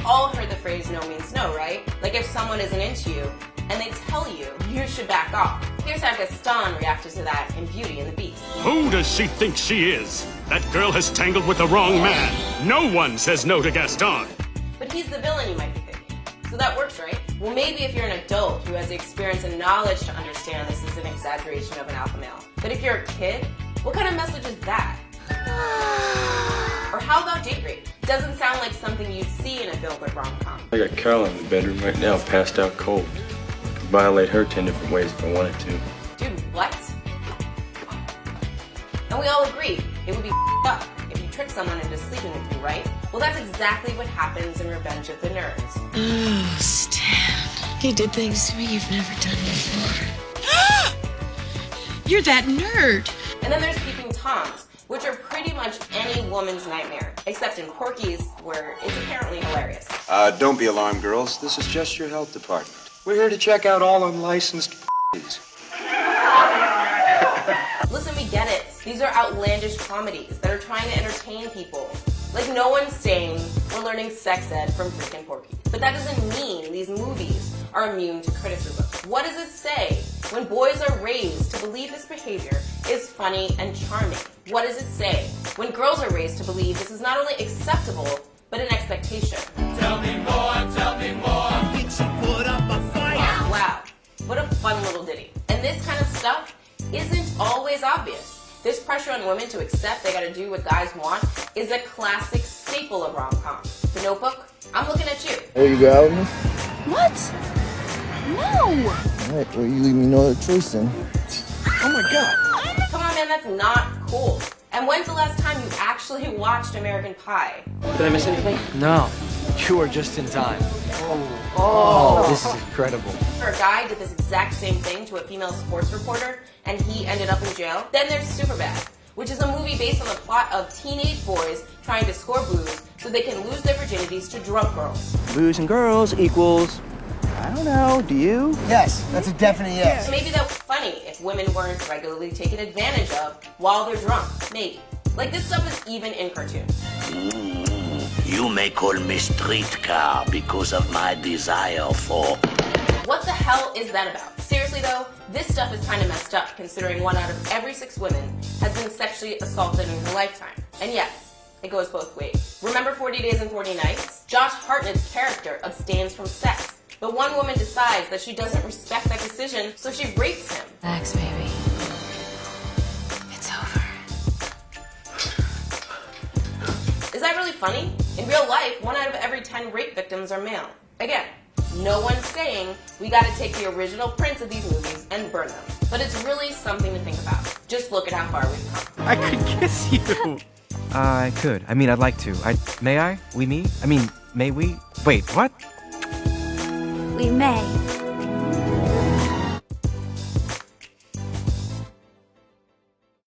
all heard the phrase no means no, right? Like if someone isn't into you and they tell you, you should back off. Here's how Gaston reacted to that in Beauty and the Beast. Who does she think she is? That girl has tangled with the wrong man. No one says no to Gaston. But he's the villain, you might be thinking. So that works, right? Well, maybe if you're an adult who has the experience and knowledge to understand this is an exaggeration of an alpha male. But if you're a kid, what kind of message is that? Or how about date rape? Doesn't sound like something you'd see in a feel-good rom-com. I got Carol in the bedroom right now, passed out cold. I could violate her 10 different ways if I wanted to. Dude, what? And we all agree, it would be up if you trick someone into sleeping with you, right? Well, that's exactly what happens in Revenge of the Nerds. Oh, Stan. You did things to me you've never done before. You're that nerd. And then there's Peeping Toms, which are pretty much any woman's nightmare, except in Porky's, where it's apparently hilarious. Don't be alarmed, girls. This is just your health department. We're here to check out all unlicensed Listen, we get it. These are outlandish comedies that are trying to entertain people. Like, no one's saying we're learning sex ed from freaking Porky. But that doesn't mean these movies are immune to criticism. What does it say when boys are raised to believe this behavior is funny and charming? What does it say when girls are raised to believe this is not only acceptable, but an expectation? Tell me more, tell me more. Pizza put up a fight. Wow, what a fun little ditty. And this kind of stuff isn't always obvious. This pressure on women to accept they gotta do what guys want is a classic staple of rom-coms. The Notebook, I'm looking at you. Oh, you go out with me? What? No! Alright, well, you leave me no other choice then. Oh my god. Come on, man, that's not cool. And when's the last time you actually watched American Pie? Did I miss anything? No, you are just in time. Oh, this is incredible. A guy did this exact same thing to a female sports reporter, and he ended up in jail. Then there's Superbad, which is a movie based on the plot of teenage boys trying to score booze so they can lose their virginities to drunk girls. Booze and girls equals, I don't know, do you? Yes, that's a definite yes. So maybe that was funny if women weren't regularly taken advantage of while they're drunk. Maybe. Like, this stuff is even in cartoons. You may call me streetcar because of my desire for... What the hell is that about? Seriously though, this stuff is kind of messed up considering 1 out of every 6 women has been sexually assaulted in her lifetime. And yes, it goes both ways. Remember 40 Days and 40 Nights? Josh Hartnett's character abstains from sex, but one woman decides that she doesn't respect that decision, so she rapes him. Relax, baby. It's over. Is that really funny? In real life, 1 out of every 10 rape victims are male. Again, no one's saying we gotta take the original prints of these movies and burn them. But it's really something to think about. Just look at how far we've come. I could kiss you. I could. I mean, I'd like to. May I? We, me? I mean, may we? Wait, what? We may.